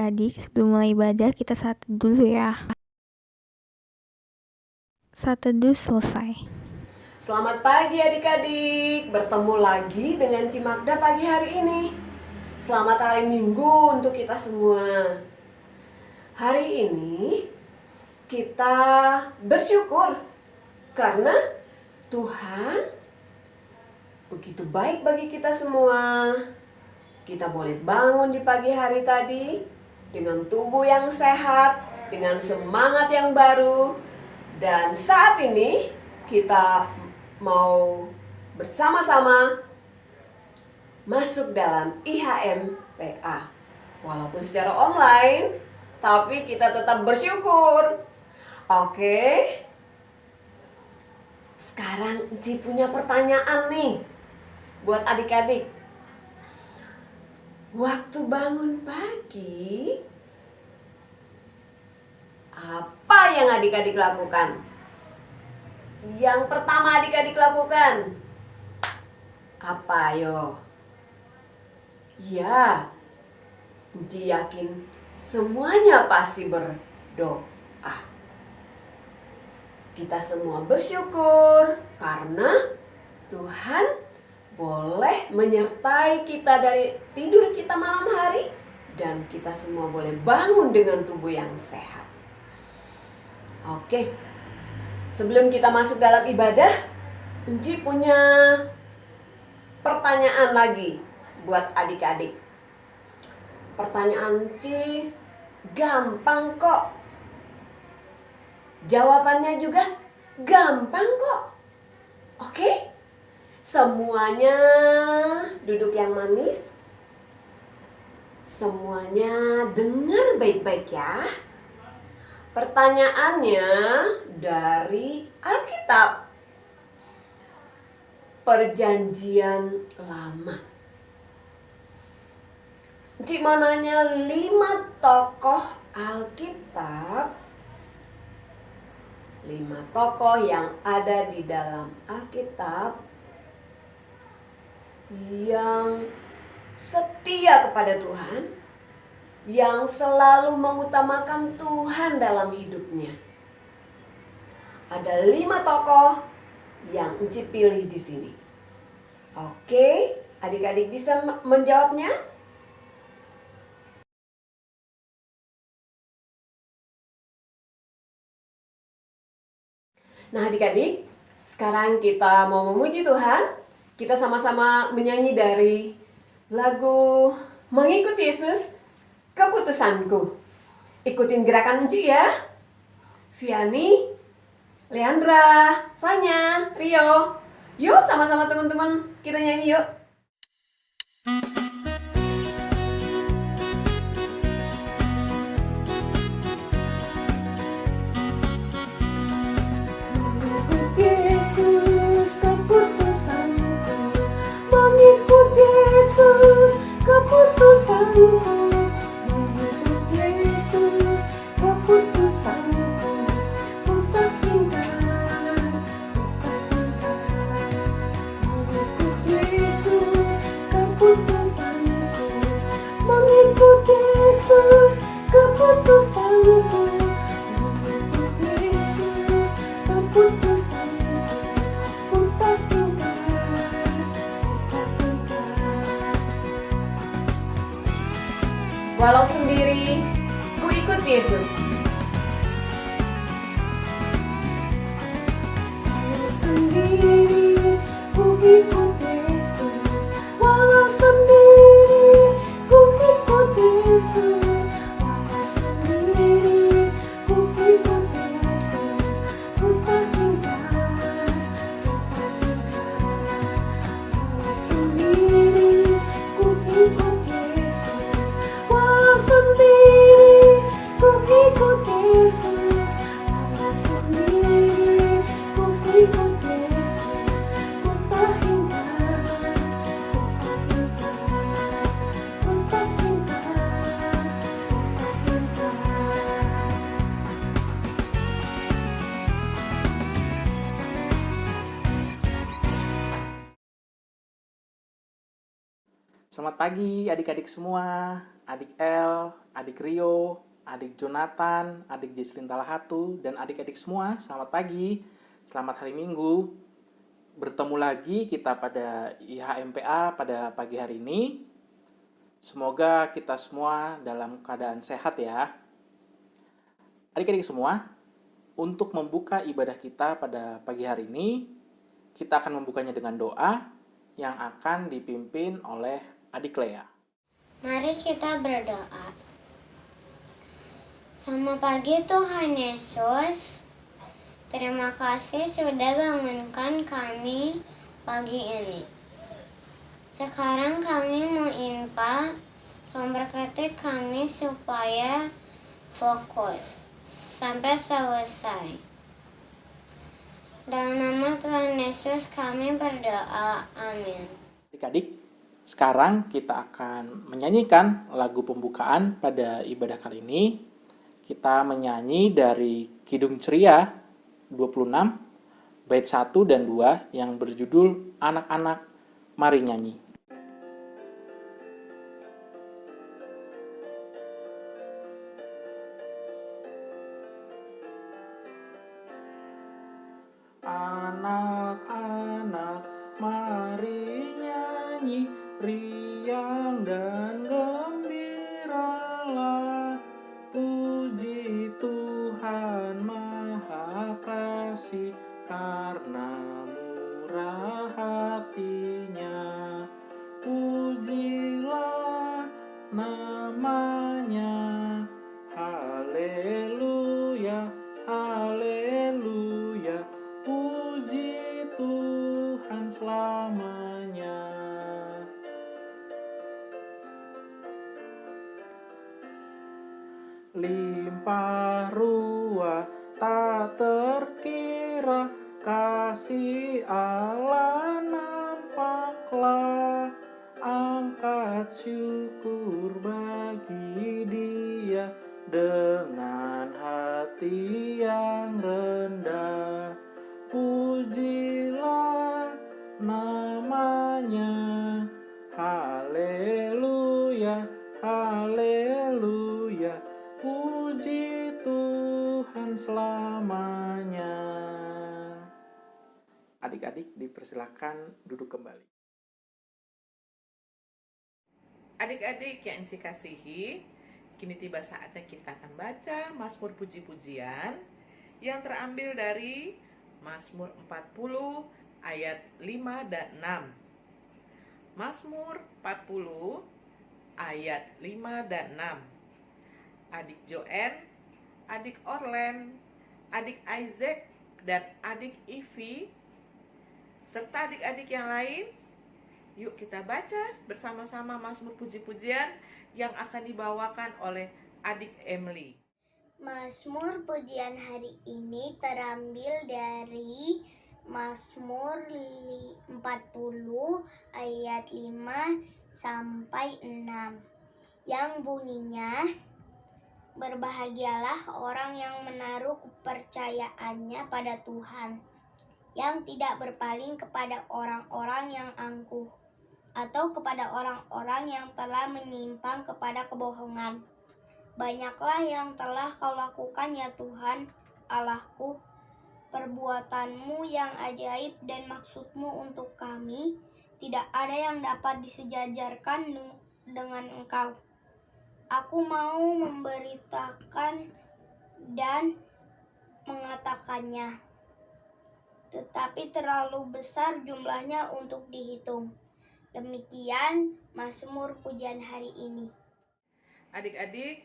adik-adik, sebelum mulai ibadah kita saat teduh dulu ya. Saat teduh selesai. Selamat pagi adik-adik, bertemu lagi dengan Cimagda pagi hari ini. Selamat hari Minggu untuk kita semua. Hari ini kita bersyukur karena Tuhan begitu baik bagi kita semua. Kita boleh bangun di pagi hari tadi dengan tubuh yang sehat, dengan semangat yang baru. Dan saat ini kita mau bersama-sama masuk dalam IHMPA. Walaupun secara online, tapi kita tetap bersyukur. Oke. Sekarang Ci punya pertanyaan nih buat adik-adik. Waktu bangun pagi, apa yang adik-adik lakukan? Yang pertama adik-adik lakukan apa yo? Ya, Ci yakin semuanya pasti berdoa. Kita semua bersyukur karena Tuhan boleh menyertai kita dari tidur kita malam hari dan kita semua boleh bangun dengan tubuh yang sehat. Oke. Sebelum kita masuk dalam ibadah, Enci punya pertanyaan lagi buat adik-adik. Pertanyaan Enci gampang kok. Jawabannya juga gampang kok. Oke? Semuanya duduk yang manis. Semuanya dengar baik-baik ya. Pertanyaannya dari Alkitab. Perjanjian Lama. Cik mau nanya 5 tokoh Alkitab. 5 tokoh yang ada di dalam Alkitab yang setia kepada Tuhan, yang selalu mengutamakan Tuhan dalam hidupnya. Ada 5 tokoh yang Enci pilih di sini. Oke, adik-adik bisa menjawabnya? Nah adik-adik, sekarang kita mau memuji Tuhan. Kita sama-sama menyanyi dari lagu Mengikuti Yesus, Keputusanku. Ikutin gerakan Enci ya. Viani, Leandra, Fanya, Rio. Yuk sama-sama teman-teman kita nyanyi yuk. Mengikuti Yesus, keputusanku. Mengikuti Yesus, keputusanku. Mengikuti Yesus, keputusanku. Ku tak ingkar, ku tak ingkar. Mengikuti Yesus, keputusanku. Mengikuti Yesus, keputusanku. Mengikuti Yesus, keputusanku. Ku tak ingkar, ku tak ingkar. Walau sendiri, ku ikut Yesus. Walau sendiri, ku ikut Yesus. Walau sendiri, ku ikut Yesus. Walau sendiri, ku ikut Yesus. Ku tak ingkar, ku tak ingkar. Walau sendiri, ku ikut Yesus. Walau sendiri, ku ikut Yesus. Walau sendiri, ku ikut Yesus. Ku tak ingkar, ku tak ingkar. Ku tak ingkar, ku tak ingkar. Selamat pagi adik-adik semua. adik El, adik Rio, adik Jonathan, adik Jesslyn Talahatu, dan adik-adik semua, selamat pagi, selamat hari Minggu. Bertemu lagi kita pada IHMPA pada pagi hari ini. Semoga kita semua dalam keadaan sehat ya. Adik-adik semua, untuk membuka ibadah kita pada pagi hari ini, kita akan membukanya dengan doa yang akan dipimpin oleh adik Lea. Mari kita berdoa. Selamat pagi Tuhan Yesus. Terima kasih sudah bangunkan kami pagi ini. Sekarang kami mau infak, memberkati kami supaya fokus sampai selesai. Dalam nama Tuhan Yesus kami berdoa. Amin. Adik-adik, sekarang kita akan menyanyikan lagu pembukaan pada ibadah kali ini. Kita menyanyi dari Kidung Ceria 26, bait 1 dan 2 yang berjudul Anak-anak Mari Nyanyi. Anak-anak, mari nyanyi, riang dan gembiralah. Puji Tuhan Maha Kasih, karena murah hatinya. Pujilah namanya, haleluya, haleluya. Puji Tuhan selamanya. Limpah ruah tak terkira, kasih Allah nampaklah. Angkat syukur bagi Dia dengan hati yang rendah. Pujilah namanya, haleluya, haleluya. Puji Tuhan selamanya. Adik-adik dipersilakan duduk kembali. Adik-adik yang Enci kasihi, kini tiba saatnya kita akan baca Mazmur Puji-Pujian yang terambil dari Mazmur 40 ayat 5 dan 6. Mazmur 40 ayat 5 dan 6. Adik Joen, adik Orlen, adik Isaac, dan adik Ivy, serta adik-adik yang lain, yuk kita baca bersama-sama Mazmur Puji-Pujian yang akan dibawakan oleh adik Emily. Mazmur pujian hari ini terambil dari Mazmur 40 ayat 5 sampai 6 yang bunyinya, berbahagialah orang yang menaruh kepercayaannya pada Tuhan, yang tidak berpaling kepada orang-orang yang angkuh atau kepada orang-orang yang telah menyimpang kepada kebohongan. Banyaklah yang telah kau lakukan ya Tuhan Allahku, perbuatanmu yang ajaib dan maksudmu untuk kami, tidak ada yang dapat disejajarkan dengan Engkau. Aku mau memberitakan dan mengatakannya, tetapi terlalu besar jumlahnya untuk dihitung. Demikian Mazmur pujian hari ini. Adik-adik,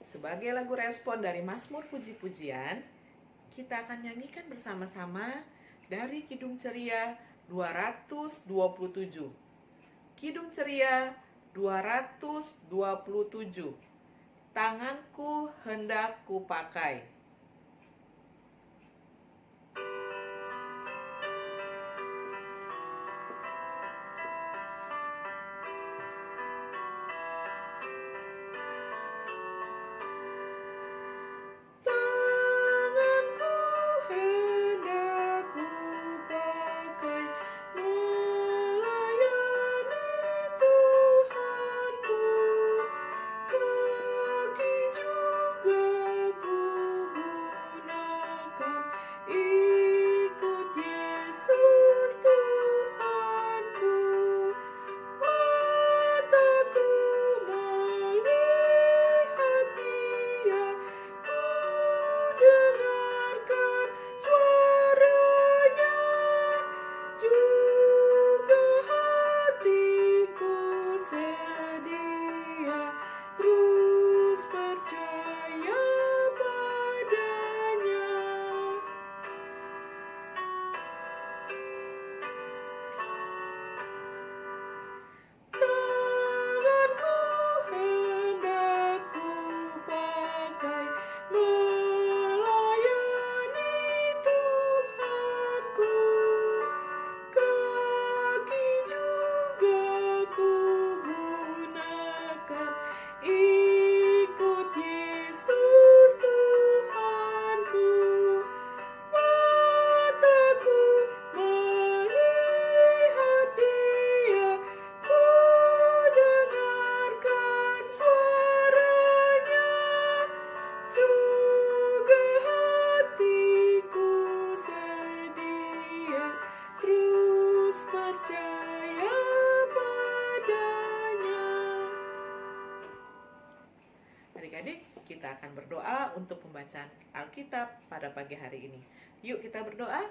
sebagai lagu respon dari Mazmur Puji-Pujian, kita akan nyanyikan bersama-sama dari Kidung Ceria 227. Kidung Ceria 227. Tanganku hendak kupakai. Ku kita akan berdoa untuk pembacaan Alkitab pada pagi hari ini. Yuk kita berdoa.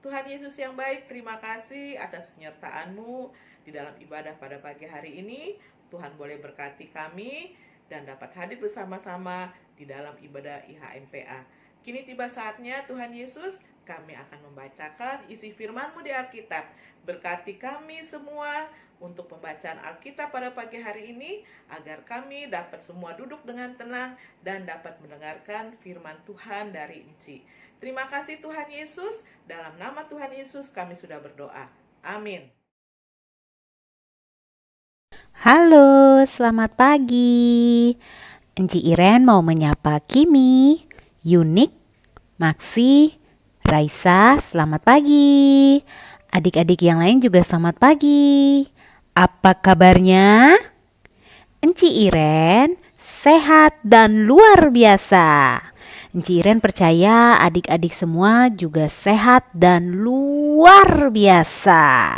Tuhan Yesus yang baik, terima kasih atas penyertaan-Mu di dalam ibadah pada pagi hari ini. Tuhan boleh berkati kami dan dapat hadir bersama-sama di dalam ibadah IHMPA. Kini tiba saatnya Tuhan Yesus, kami akan membacakan isi firman-Mu di Alkitab. Berkati kami semua untuk pembacaan Alkitab pada pagi hari ini, agar kami dapat semua duduk dengan tenang dan dapat mendengarkan firman Tuhan dari Inci. Terima kasih Tuhan Yesus, dalam nama Tuhan Yesus kami sudah berdoa. Amin. Halo, selamat pagi. Enci Iren mau menyapa Kimi, Yunik, Maksi, Raisa, selamat pagi. Adik-adik yang lain juga selamat pagi. Apa kabarnya? Enci Iren sehat dan luar biasa. Enci Iren percaya adik-adik semua juga sehat dan luar biasa.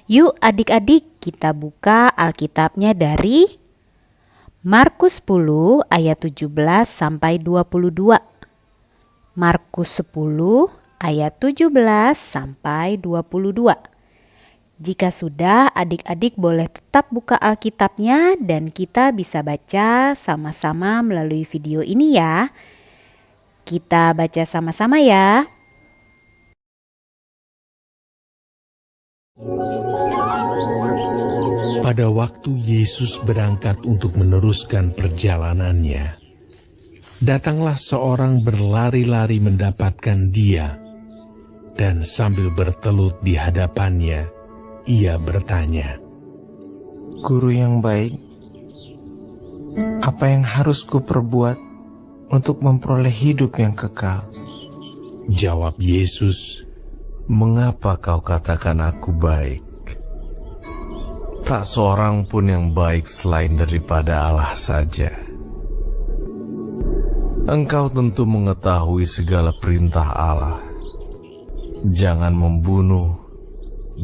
Yuk adik-adik, kita buka Alkitabnya dari Markus 10 ayat 17 sampai 22. Markus 10 ayat 17 sampai 22. Jika sudah, adik-adik boleh tetap buka Alkitabnya dan kita bisa baca sama-sama melalui video ini ya. Kita baca sama-sama ya. Pada waktu Yesus berangkat untuk meneruskan perjalanannya, datanglah seorang berlari-lari mendapatkan dia, dan sambil bertelut di hadapannya, ia bertanya, Guru yang baik, apa yang harus kuperbuat untuk memperoleh hidup yang kekal? Jawab Yesus, Mengapa kau katakan aku baik? Tak seorang pun yang baik selain daripada Allah saja. Engkau tentu mengetahui segala perintah Allah. Jangan membunuh,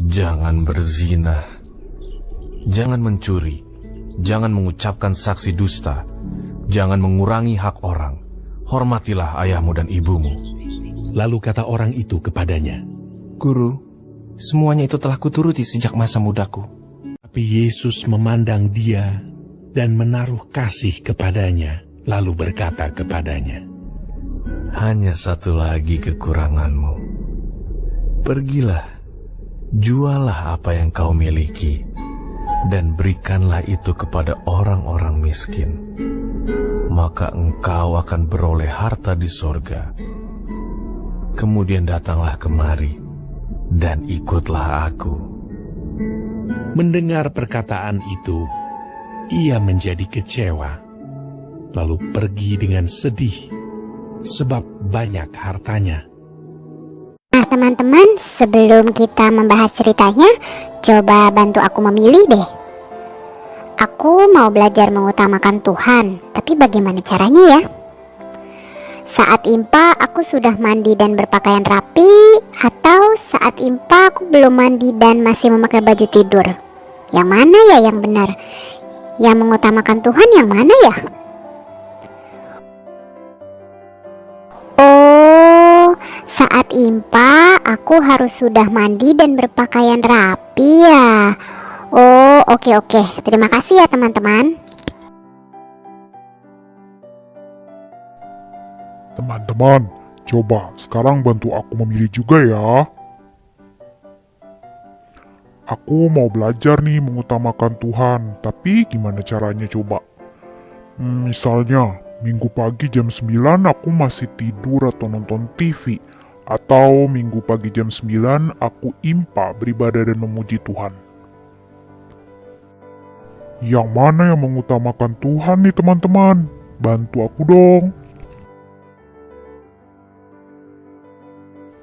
jangan berzina, jangan mencuri, jangan mengucapkan saksi dusta, jangan mengurangi hak orang, hormatilah ayahmu dan ibumu. Lalu kata orang itu kepadanya, Guru, semuanya itu telah kuturuti sejak masa mudaku. Tapi Yesus memandang dia dan menaruh kasih kepadanya, lalu berkata kepadanya, Hanya satu lagi kekuranganmu. Pergilah, jualah apa yang kau miliki, dan berikanlah itu kepada orang-orang miskin. Maka engkau akan beroleh harta di sorga. Kemudian datanglah kemari, dan ikutlah aku. Mendengar perkataan itu, ia menjadi kecewa, lalu pergi dengan sedih, sebab banyak hartanya. Nah teman-teman, sebelum kita membahas ceritanya, coba bantu aku memilih deh. Aku mau belajar mengutamakan Tuhan, tapi bagaimana caranya ya? Saat impa aku sudah mandi dan berpakaian rapi, atau saat impa aku belum mandi dan masih memakai baju tidur? Yang mana ya yang benar? Yang mengutamakan Tuhan yang mana ya? Oh, saat impa aku harus sudah mandi dan berpakaian rapi ya. Oh, oke. Terima kasih ya teman-teman. Teman-teman, coba sekarang bantu aku memilih juga ya. Aku mau belajar nih mengutamakan Tuhan, tapi gimana caranya coba? Misalnya, minggu pagi jam 9 aku masih tidur atau nonton TV. Atau minggu pagi jam 9 aku impa beribadah dan memuji Tuhan. Yang mana yang mengutamakan Tuhan nih teman-teman? Bantu aku dong.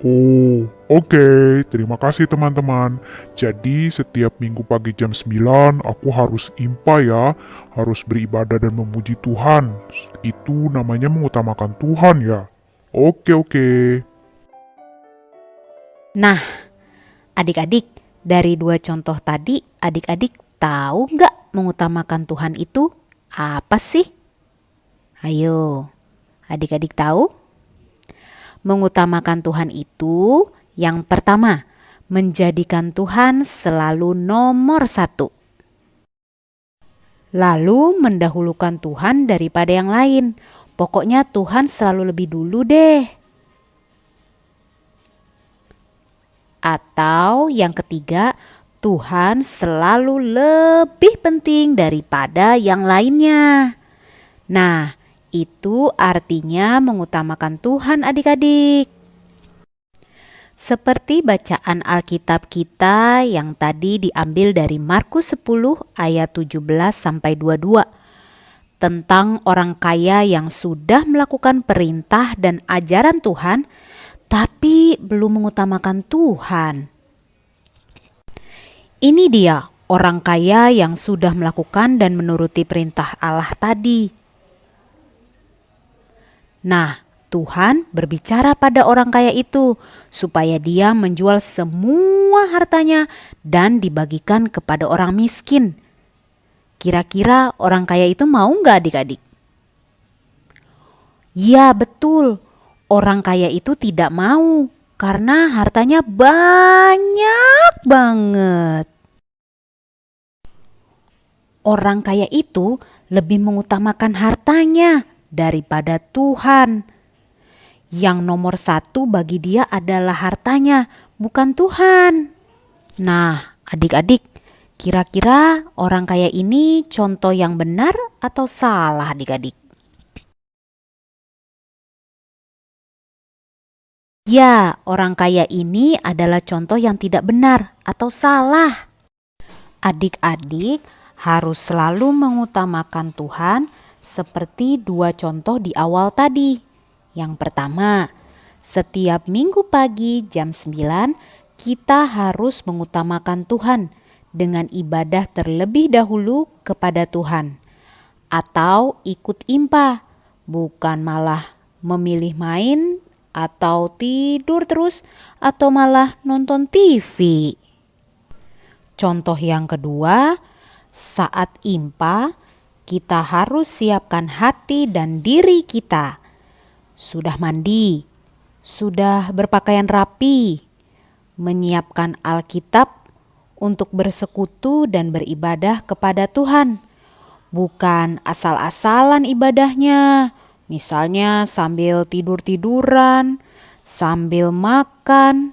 Oh, oke. Terima kasih teman-teman. Jadi setiap minggu pagi jam 9 aku harus impa ya. Harus beribadah dan memuji Tuhan. Itu namanya mengutamakan Tuhan ya. Oke. Nah, adik-adik, dari dua contoh tadi, adik-adik tahu nggak mengutamakan Tuhan itu apa sih? Ayo, adik-adik tahu? Mengutamakan Tuhan itu yang pertama, menjadikan Tuhan selalu nomor satu. Lalu mendahulukan Tuhan daripada yang lain. Pokoknya Tuhan selalu lebih dulu deh. Atau yang ketiga, Tuhan selalu lebih penting daripada yang lainnya. Nah, itu artinya mengutamakan Tuhan adik-adik. Seperti bacaan Alkitab kita yang tadi diambil dari Markus 10 ayat 17 sampai 22 tentang orang kaya yang sudah melakukan perintah dan ajaran Tuhan tapi belum mengutamakan Tuhan. Ini dia orang kaya yang sudah melakukan dan menuruti perintah Allah tadi. Nah, Tuhan berbicara pada orang kaya itu supaya dia menjual semua hartanya dan dibagikan kepada orang miskin. Kira-kira orang kaya itu mau nggak adik-adik? Ya betul, orang kaya itu tidak mau karena hartanya banyak banget. Orang kaya itu lebih mengutamakan hartanya daripada Tuhan. Yang nomor satu bagi dia adalah hartanya, bukan Tuhan. Nah, adik-adik, kira-kira orang kaya ini contoh yang benar atau salah adik-adik? Ya, orang kaya ini adalah contoh yang tidak benar atau salah. Adik-adik harus selalu mengutamakan Tuhan seperti dua contoh di awal tadi. Yang pertama, setiap minggu pagi jam 9 kita harus mengutamakan Tuhan dengan ibadah terlebih dahulu kepada Tuhan. Atau ikut impa, bukan malah memilih main atau tidur terus atau malah nonton TV. Contoh yang kedua, saat impa kita harus siapkan hati dan diri kita. Sudah mandi, sudah berpakaian rapi, menyiapkan Alkitab untuk bersekutu dan beribadah kepada Tuhan. Bukan asal-asalan ibadahnya, misalnya sambil tidur-tiduran, sambil makan.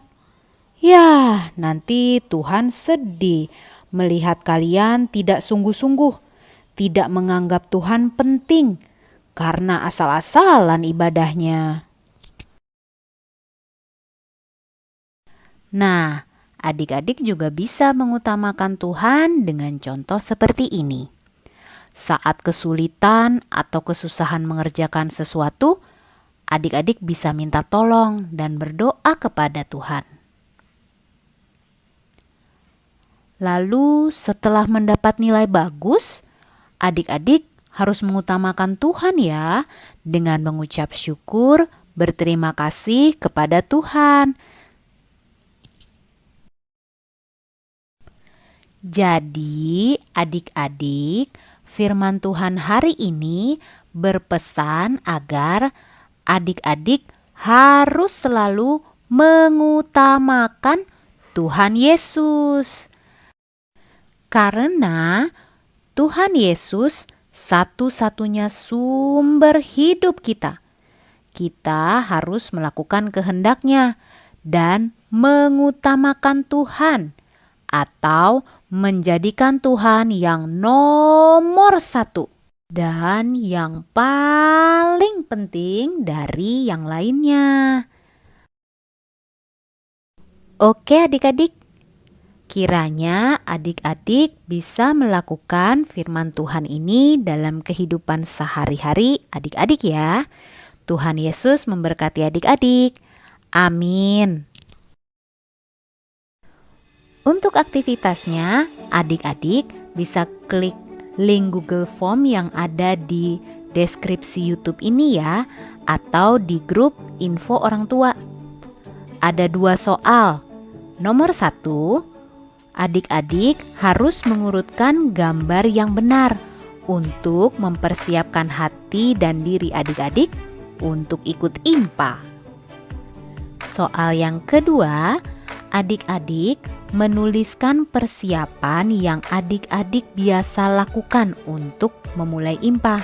Ya, nanti Tuhan sedih melihat kalian tidak sungguh-sungguh, tidak menganggap Tuhan penting, karena asal-asalan ibadahnya. Nah, adik-adik juga bisa mengutamakan Tuhan dengan contoh seperti ini. Saat kesulitan atau kesusahan mengerjakan sesuatu, adik-adik bisa minta tolong dan berdoa kepada Tuhan. Lalu setelah mendapat nilai bagus, adik-adik harus mengutamakan Tuhan ya, dengan mengucap syukur, berterima kasih kepada Tuhan. Jadi adik-adik, firman Tuhan hari ini berpesan agar adik-adik harus selalu mengutamakan Tuhan Yesus. Karena Tuhan Yesus satu-satunya sumber hidup kita. Kita harus melakukan kehendak-Nya dan mengutamakan Tuhan atau menjadikan Tuhan yang nomor satu dan yang paling penting dari yang lainnya. Oke adik-adik, kiranya adik-adik bisa melakukan firman Tuhan ini dalam kehidupan sehari-hari adik-adik ya. Tuhan Yesus memberkati adik-adik. Amin. Untuk aktivitasnya, adik-adik bisa klik link Google Form yang ada di deskripsi YouTube ini ya, atau di grup info orang tua. Ada 2 soal. Nomor 1, adik-adik harus mengurutkan gambar yang benar, untuk mempersiapkan hati dan diri adik-adik untuk ikut IMPA. Soal yang kedua, adik-adik menuliskan persiapan yang adik-adik biasa lakukan untuk memulai IMPA.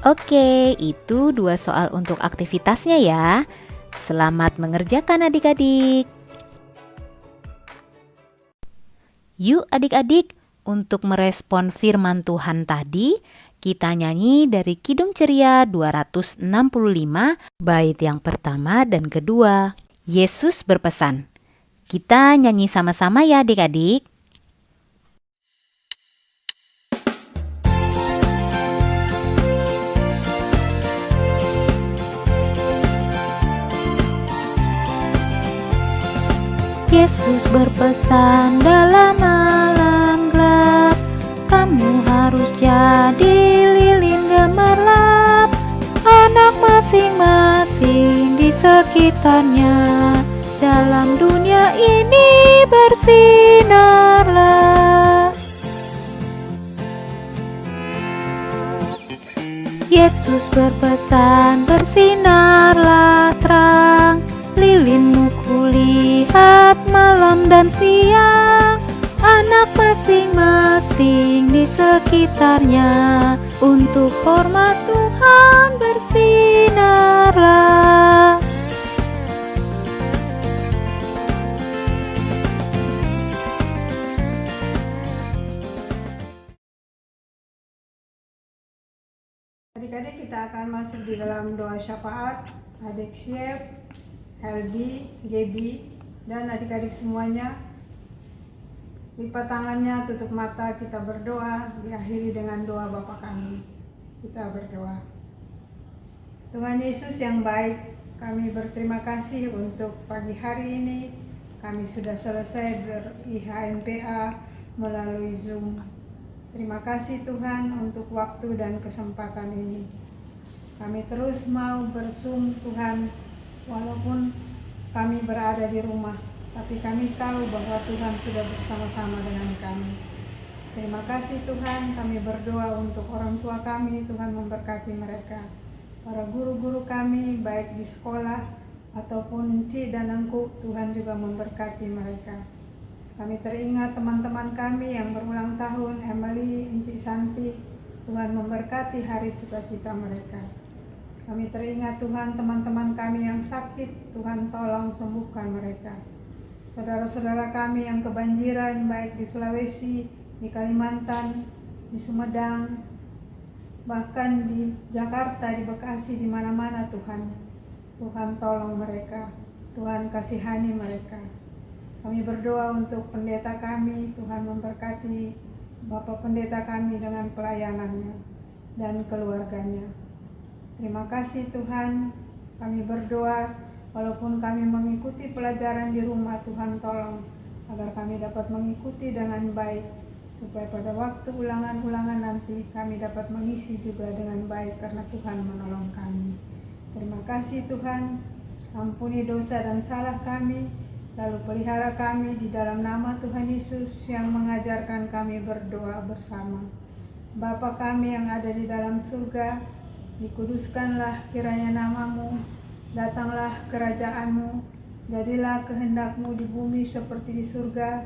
Oke, itu 2 soal untuk aktivitasnya ya. Selamat mengerjakan adik-adik. Yuk adik-adik, untuk merespon firman Tuhan tadi, kita nyanyi dari Kidung Ceria 265, bait yang pertama dan kedua. Yesus berpesan. Kita nyanyi sama-sama ya adik-adik. Yesus berpesan dalam malam gelap, kamu harus jadi lilin gemerlap. Anak masing-masing di sekitarnya, dalam dunia ini bersinarlah. Yesus berpesan, bersinarlah terang, lilinmu kulihat malam dan siang. Anak masing-masing di sekitarnya, untuk hormat Tuhan bersinarlah. Adik-adik, kita akan masuk di dalam doa syafaat. Adik Syed, Heldi, Gaby, dan adik-adik semuanya, lipat tangannya, tutup mata, kita berdoa. Diakhiri dengan doa Bapa kami. Kita berdoa. Tuhan Yesus yang baik, kami berterima kasih untuk pagi hari ini. Kami sudah selesai ber-IHMPA melalui Zoom. Terima kasih Tuhan untuk waktu dan kesempatan ini. Kami terus mau bersum Tuhan, walaupun kami berada di rumah, tapi kami tahu bahwa Tuhan sudah bersama-sama dengan kami. Terima kasih Tuhan, kami berdoa untuk orang tua kami, Tuhan memberkati mereka. Para guru-guru kami, baik di sekolah ataupun Encik dan Engku, Tuhan juga memberkati mereka. Kami teringat teman-teman kami yang berulang tahun, Emily, Encik Santi, Tuhan memberkati hari sukacita mereka. Kami teringat Tuhan teman-teman kami yang sakit, Tuhan tolong sembuhkan mereka. Saudara-saudara kami yang kebanjiran, baik di Sulawesi, di Kalimantan, di Sumedang, bahkan di Jakarta, di Bekasi, di mana-mana Tuhan. Tuhan tolong mereka, Tuhan kasihani mereka. Kami berdoa untuk pendeta kami, Tuhan memberkati Bapak pendeta kami dengan pelayanannya dan keluarganya. Terima kasih Tuhan, kami berdoa walaupun kami mengikuti pelajaran di rumah, Tuhan tolong agar kami dapat mengikuti dengan baik, supaya pada waktu ulangan-ulangan nanti kami dapat mengisi juga dengan baik karena Tuhan menolong kami. Terima kasih Tuhan, ampuni dosa dan salah kami, lalu pelihara kami di dalam nama Tuhan Yesus yang mengajarkan kami berdoa bersama. Bapa kami yang ada di dalam surga, dikuduskanlah kiranya namamu, datanglah kerajaanmu, jadilah kehendakmu di bumi seperti di surga.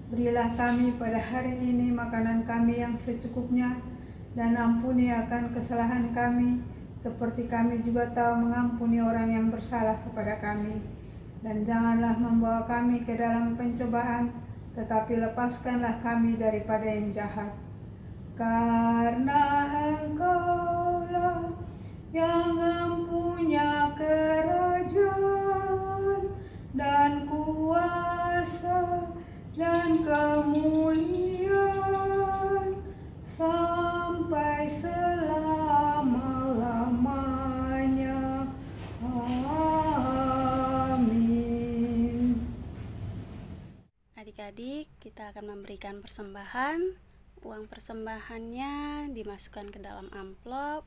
Berilah kami pada hari ini makanan kami yang secukupnya, dan ampuni akan kesalahan kami, seperti kami juga tahu mengampuni orang yang bersalah kepada kami. Dan janganlah membawa kami ke dalam pencobaan, tetapi lepaskanlah kami daripada yang jahat. Karena Engkaulah yang mempunyai kerajaan dan kuasa dan kemuliaan sampai selama-lamanya. Amin. Adik-adik, kita akan memberikan persembahan. Uang persembahannya dimasukkan ke dalam amplop,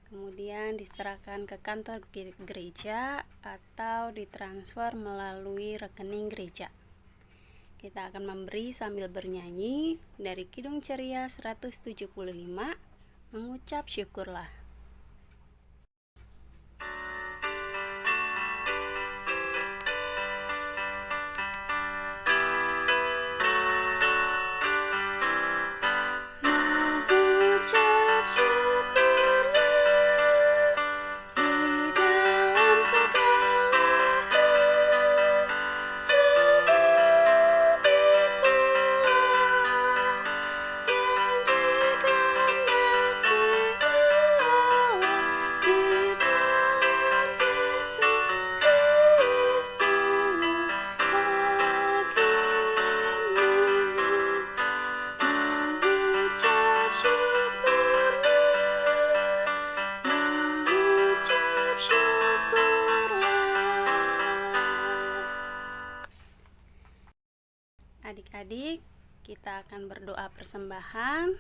kemudian diserahkan ke kantor gereja atau ditransfer melalui rekening gereja. Kita akan memberi sambil bernyanyi dari Kidung Ceria 175, Mengucap Syukurlah. Mengucap syukurlah di dalam segala hal, sebab itulah yang dikehendaki Allah di dalam Yesus Kristus bagimu. Mengucap syukurlah, mengucap syukurlah. Adik-adik, kita akan berdoa persembahan.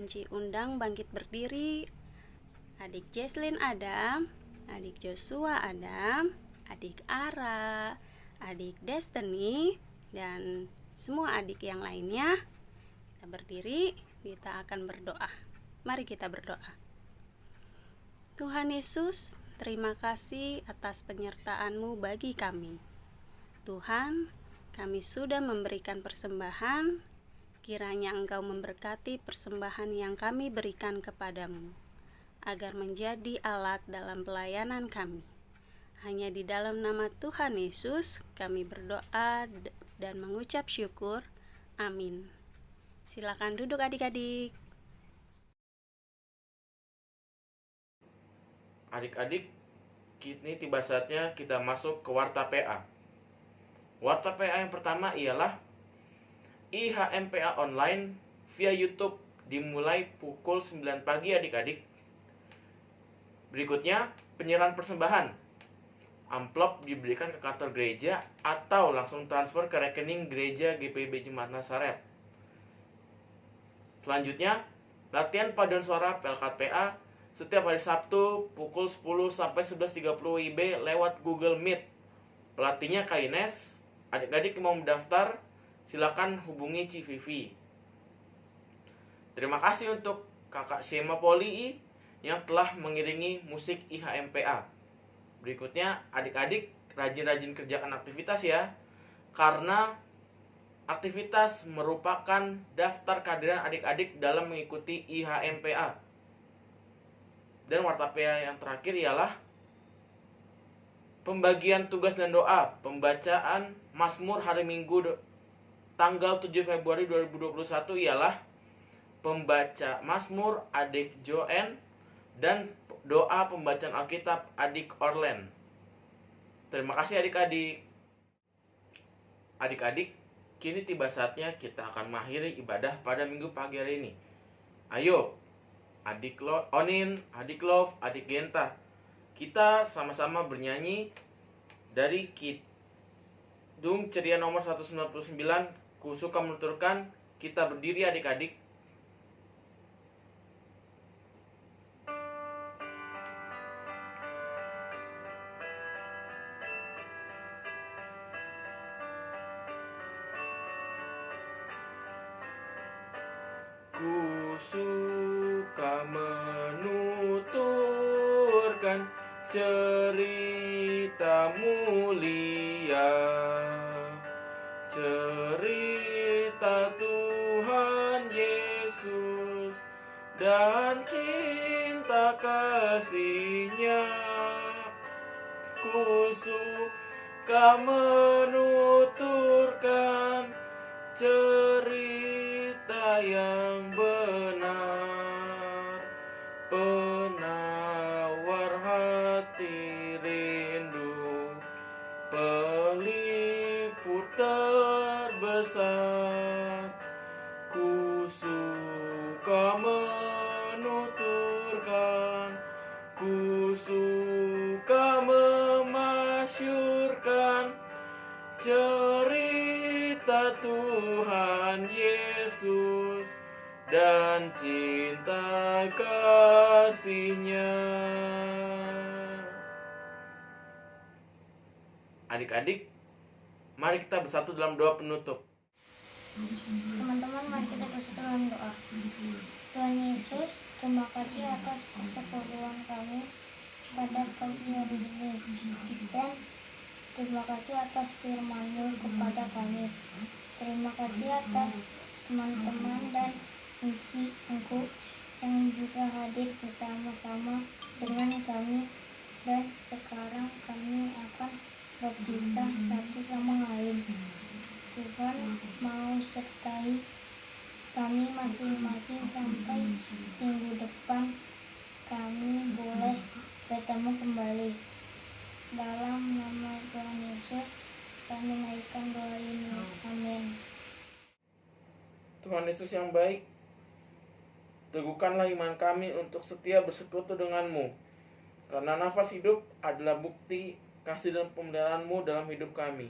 Enci undang bangkit berdiri adik Jesslyn Adam, adik Joshua Adam, adik Ara, adik Destiny, dan semua adik yang lainnya. Kita berdiri, kita akan berdoa. Mari kita berdoa. Tuhan Yesus, terima kasih atas penyertaan-Mu bagi kami. Tuhan, kami sudah memberikan persembahan, kiranya Engkau memberkati persembahan yang kami berikan kepadamu, agar menjadi alat dalam pelayanan kami. Hanya di dalam nama Tuhan Yesus kami berdoa dan mengucap syukur. Amin. Silakan duduk adik-adik. Adik-adik, kini tiba saatnya kita masuk ke Warta PA. Warta PA yang pertama ialah IHMPA online via YouTube dimulai pukul 9 pagi adik-adik. Berikutnya, penyerahan persembahan. Amplop diberikan ke kantor gereja atau langsung transfer ke rekening gereja GPIB Jemaat Nazaret. Selanjutnya, latihan paduan suara PLKT PA setiap hari Sabtu pukul 10 sampai 11.30 WIB lewat Google Meet. Pelatihnya Kak Ines. Adik-adik yang mau mendaftar, silakan hubungi Civivi. Terima kasih untuk Kakak Shema Poli yang telah mengiringi musik IHMPA. Berikutnya, adik-adik rajin-rajin kerjakan aktivitas ya, karena aktivitas merupakan daftar kehadiran adik-adik dalam mengikuti IHMPA. Dan Warta PA yang terakhir ialah pembagian tugas dan doa, pembacaan Mazmur hari Minggu tanggal 7 Februari 2021 ialah pembaca Mazmur adik Joen dan doa pembacaan Alkitab adik Orlen. Terima kasih adik-adik. Adik-adik, kini tiba saatnya kita akan mengakhiri ibadah pada minggu pagi hari ini. Ayo, adik Onin, adik Love, adik Genta, kita sama-sama bernyanyi dari Kidung Ceria nomor 199, Ku Suka Menuturkan. Kita berdiri adik-adik. Ku suka menuturkan cerita mulia, cerita Tuhan Yesus dan cinta kasih-Nya. Ku suka menuturkan cerita yang benar, penawar hati rindu, pelipur terbesar. Ku suka menuturkan, ku suka memasyurkan cerita Tuhan Yesus dan cinta kasih-Nya. Adik-adik, mari kita bersatu dalam doa penutup. Teman-teman, mari kita bersatu dalam doa. Tuhan Yesus, terima kasih atas persekutuan kami pada pagi hari ini. Dan terima kasih atas firman-Mu kepada kami. Terima kasih atas teman-teman dan Engku yang juga hadir bersama-sama dengan kami. Dan sekarang kami akan berpisah satu sama lain. Tuhan mau sertai kami masing-masing sampai minggu depan kami boleh bertemu kembali. Dalam nama Tuhan Yesus kami naikkan doa ini. Amin. Tuhan Yesus yang baik, teguhkanlah iman kami untuk setia bersekutu denganmu, karena nafas hidup adalah bukti kasih dan pemeliharaan-Mu dalam hidup kami.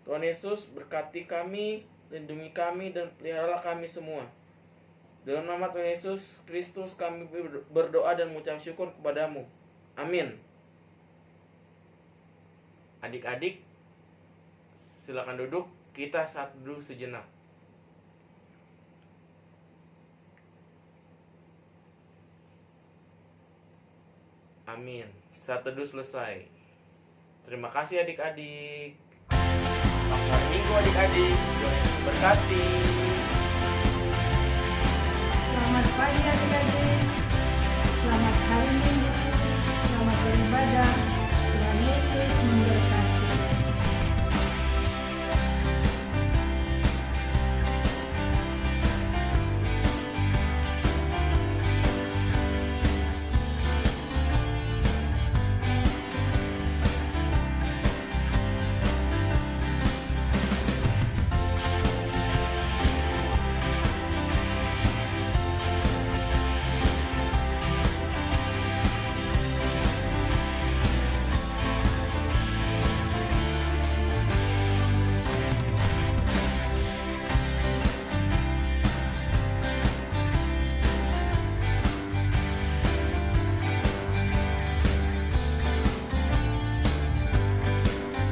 Tuhan Yesus, berkati kami, lindungi kami, dan peliharalah kami semua. Dalam nama Tuhan Yesus Kristus kami berdoa dan mengucap syukur kepadamu. Amin. Adik-adik, silakan duduk, kita saat dulu sejenak. Amin. Saat teduh selesai. Terima kasih adik-adik. Selamat hari Minggu adik-adik. Tuhan Yesus berkati. Selamat pagi adik-adik.